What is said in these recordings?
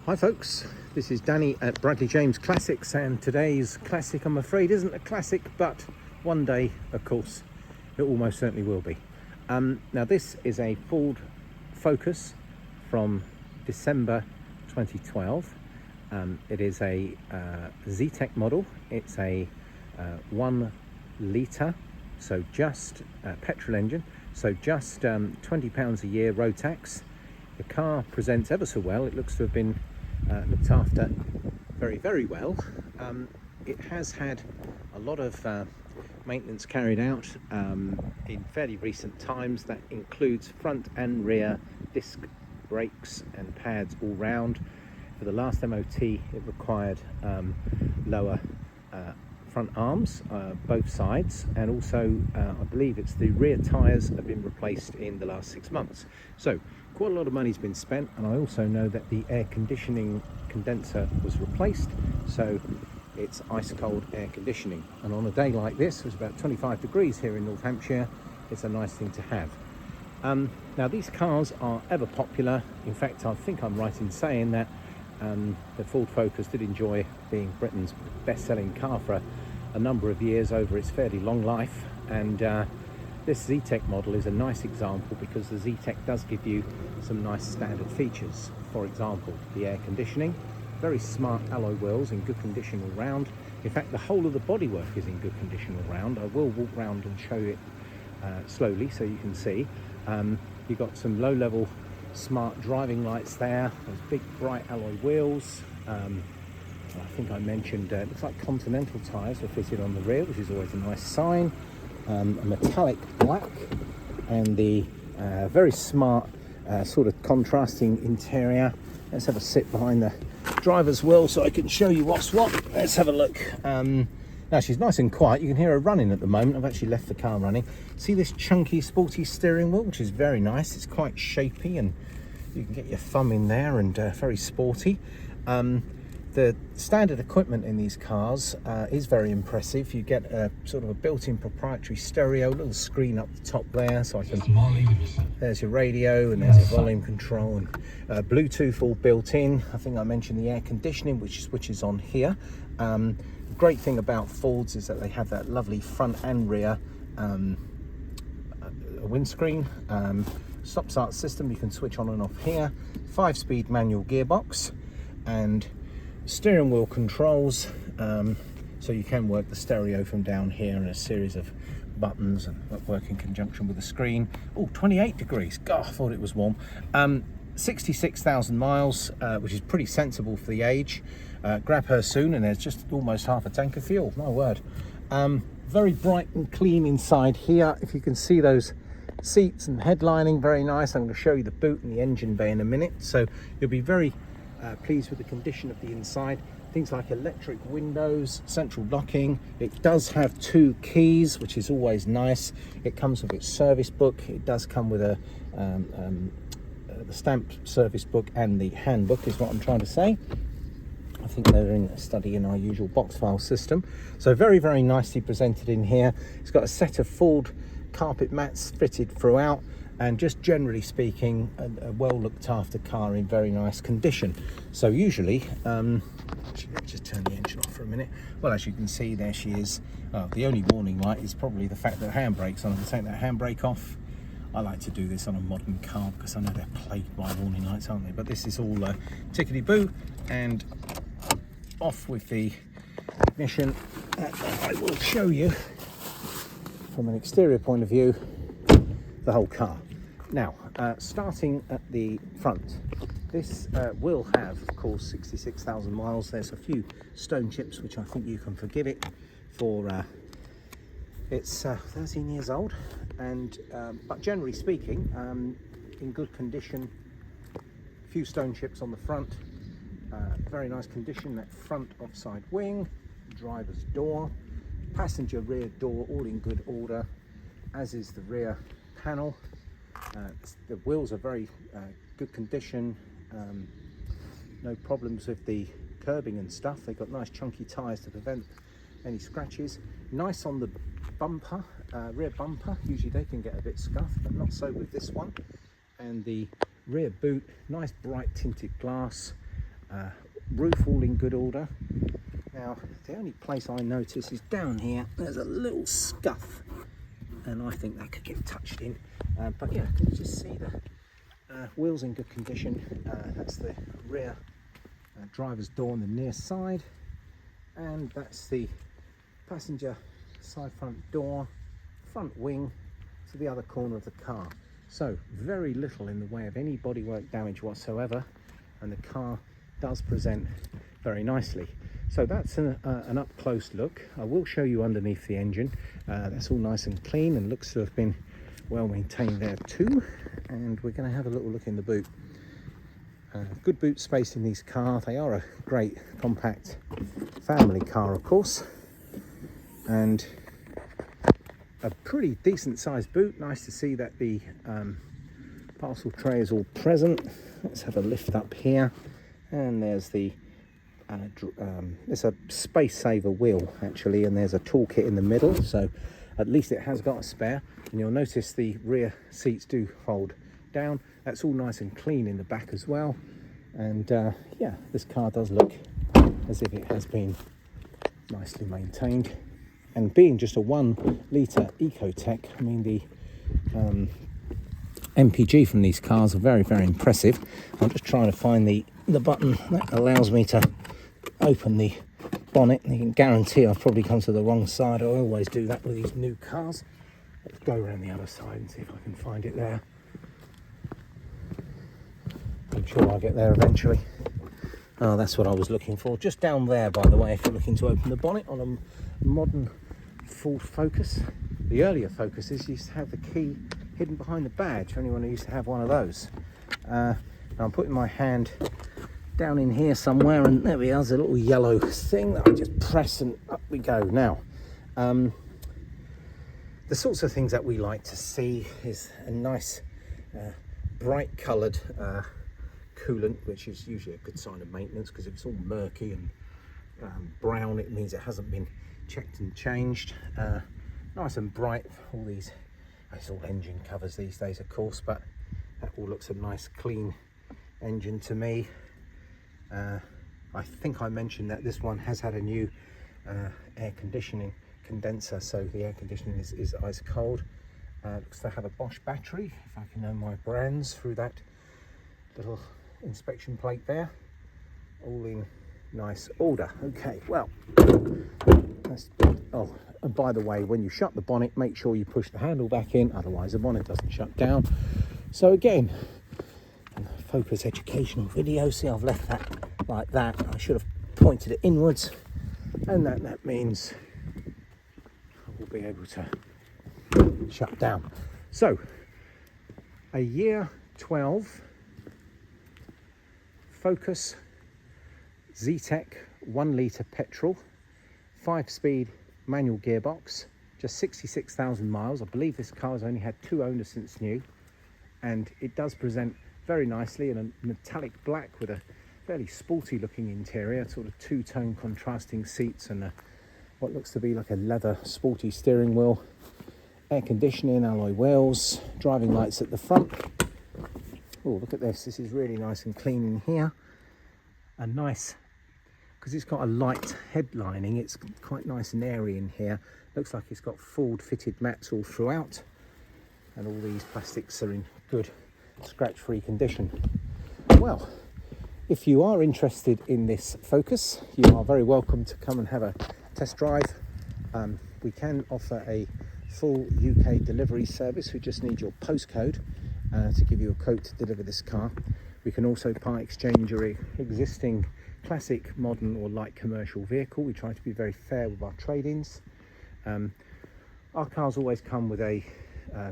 Hi folks, this is Danny at Bradley James Classics, and today's classic, I'm afraid, isn't a classic, but one day, of course, it almost certainly will be. Now this is a Ford Focus from December 2012. It is a Zetec model. It's a 1 litre, so just petrol engine, so just £20 a year road tax. The car presents ever so well. It looks to have been looked after very, very well. It has had a lot of maintenance carried out in fairly recent times. That includes front and rear disc brakes and pads all round. For the last MOT, it required lower front arms, both sides, and also I believe it's the rear tyres have been replaced in the last 6 months. So quite a lot of money's been spent, and I also know that the air conditioning condenser was replaced, so it's ice cold air conditioning. And on a day like this, it's about 25 degrees here in North Hampshire, it's a nice thing to have. Now these cars are ever popular. In fact, I think I'm right in saying that the Ford Focus did enjoy being Britain's best-selling car for a number of years over its fairly long life, and this Zetec model is a nice example because the Zetec does give you some nice standard features. For example, the air conditioning, very smart alloy wheels in good condition all round. In fact, the whole of the bodywork is in good condition all round. I will walk round and show it slowly so you can see. You've got some low-level smart driving lights there. There's big bright alloy wheels. I think I mentioned it looks like Continental tyres were fitted on the rear, which is always a nice sign. A metallic black, and the very smart sort of contrasting interior. Let's have a sit behind the driver's wheel so I can show you what's what. Let's have a look. Now she's nice and quiet. You can hear her running at the moment. I've actually left the car running. See this chunky sporty steering wheel, which is very nice. It's quite shapy and you can get your thumb in there, and very sporty. The standard equipment in these cars is very impressive. You get a sort of a built-in proprietary stereo, little screen up the top there, so I can. There's your radio, and there's your volume control, and Bluetooth all built in. I think I mentioned the air conditioning, which switches on here. The great thing about Fords is that they have that lovely front and rear windscreen. Stop-start system you can switch on and off here. 5-speed manual gearbox, and steering wheel controls, so you can work the stereo from down here, and a series of buttons and work in conjunction with the screen. Oh, 28 degrees. God, I thought it was warm. 66,000 miles, which is pretty sensible for the age. Grab her soon, and there's just almost half a tank of fuel. My word. Very bright and clean inside here. If you can see those seats and headlining, very nice. I'm going to show you the boot and the engine bay in a minute, so you'll be very pleased with the condition of the inside. Things like electric windows, central locking. It does have 2 keys, which is always nice. It comes with its service book. It does come with the stamped service book and the handbook, is what I'm trying to say. I think they're in a study in our usual box file system. So very, very nicely presented in here. It's got a set of Ford carpet mats fitted throughout, and just generally speaking, a well looked after car in very nice condition. So usually, actually, let's just turn the engine off for a minute. Well, as you can see, there she is. The only warning light is probably the fact that the handbrake's on. I'm going to take that handbrake off. I like to do this on a modern car because I know they're plagued by warning lights, aren't they? But this is all tickety-boo, and off with the ignition. I will show you from an exterior point of view the whole car. Now, starting at the front, this will have, of course, 66,000 miles. There's a few stone chips, which I think you can forgive it for. It's 13 years old, and but generally speaking, in good condition. A few stone chips on the front. Very nice condition. That front offside wing, driver's door, passenger rear door, all in good order, as is the rear panel. The wheels are very good condition. No problems with the curbing and stuff. They've got nice chunky tyres to prevent any scratches. Nice on the bumper, rear bumper. Usually they can get a bit scuffed, but not so with this one. And the rear boot, nice bright tinted glass. Roof all in good order. Now, the only place I notice is down here. There's a little scuff, and I think that could get touched in. But yeah, can you just see the wheels in good condition? That's the rear driver's door on the near side, and that's the passenger side front door, front wing to the other corner of the car. So very little in the way of any bodywork damage whatsoever, and the car does present very nicely. So that's an up close look. I will show you underneath the engine. That's all nice and clean and looks to have been well maintained there too. And we're going to have a little look in the boot. Good boot space in these cars. They are a great compact family car, of course, and a pretty decent sized boot. Nice to see that the parcel tray is all present. Let's have a lift up here, and there's the it's a space saver wheel actually, and there's a toolkit in the middle, so at least it has got a spare. And you'll notice the rear seats do fold down. That's all nice and clean in the back as well. And yeah, this car does look as if it has been nicely maintained. And being just a 1 litre Ecotec, I mean, the MPG from these cars are very, very impressive. I'm just trying to find the button that allows me to open the bonnet. You can guarantee I've probably come to the wrong side. I always do that with these new cars. Let's go around the other side and see if I can find it there. I'm sure I'll get there eventually. Oh, that's what I was looking for. Just down there, by the way, if you're looking to open the bonnet on a modern Ford Focus. The earlier Focuses used to have the key hidden behind the badge, for anyone who used to have one of those. Now I'm putting my hand down in here somewhere, and there we are, there's a little yellow thing that I just press and up we go. Now, the sorts of things that we like to see is a nice bright coloured coolant, which is usually a good sign of maintenance, because if it's all murky and brown, it means it hasn't been checked and changed. Nice and bright, all these, it's all engine covers these days, of course, but that all looks a nice clean engine to me. I think I mentioned that this one has had a new air conditioning condenser, so the air conditioning is ice cold. Looks to have a Bosch battery, if I can know my brands through that little inspection plate there. All in nice order. Okay, well, oh, and by the way, when you shut the bonnet, make sure you push the handle back in, otherwise the bonnet doesn't shut down. So again, Focus educational video. See, I've left that like that. I should have pointed it inwards, and that means I will be able to shut down. So, a year 12 Focus Zetec 1 litre petrol, 5-speed manual gearbox, just 66,000 miles. I believe this car has only had 2 owners since new, and it does present very nicely in a metallic black with a fairly sporty looking interior, sort of 2-tone contrasting seats and what looks to be like a leather sporty steering wheel, air conditioning, alloy wheels, driving lights at the front. Oh, look at this, this is really nice and clean in here. A nice, because it's got a light headlining, it's quite nice and airy in here. Looks like it's got Ford fitted mats all throughout, and all these plastics are in good scratch-free condition. Well, if you are interested in this Focus, you are very welcome to come and have a test drive. We can offer a full UK delivery service. We just need your postcode to give you a quote to deliver this car. We can also part exchange your existing classic, modern or light commercial vehicle. We try to be very fair with our trade-ins. Our cars always come with a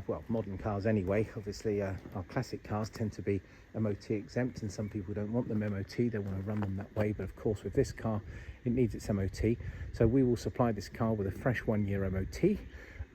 well, modern cars anyway. Obviously, our classic cars tend to be MOT exempt, and some people don't want them MOT, they want to run them that way. But of course, with this car, it needs its MOT. So we will supply this car with a fresh 1-year MOT.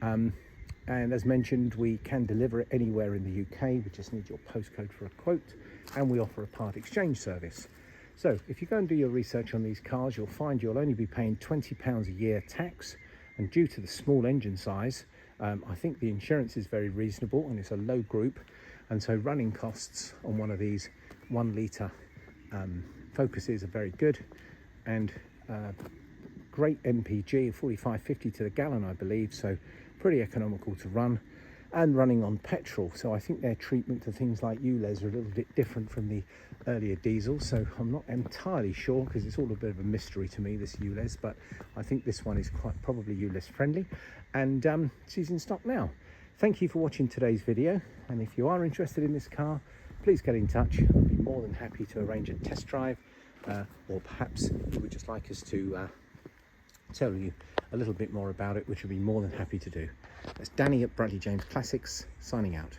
And as mentioned, we can deliver it anywhere in the UK. We just need your postcode for a quote, and we offer a part exchange service. So if you go and do your research on these cars, you'll find you'll only be paying £20 a year tax, and due to the small engine size, I think the insurance is very reasonable, and it's a low group, and so running costs on one of these 1 litre focuses are very good, and great MPG, 45-50 to the gallon, I believe, so pretty economical to run, and running on petrol. So I think their treatment to things like ULEZ are a little bit different from the earlier diesels, so I'm not entirely sure, because it's all a bit of a mystery to me, this ULEZ, but I think this one is quite probably ULEZ friendly, and she's in stock now. Thank you for watching today's video, and if you are interested in this car, please get in touch. I'll be more than happy to arrange a test drive, or perhaps you would just like us to tell you a little bit more about it, which we'll be more than happy to do. That's Danny at Bradley James Classics, signing out.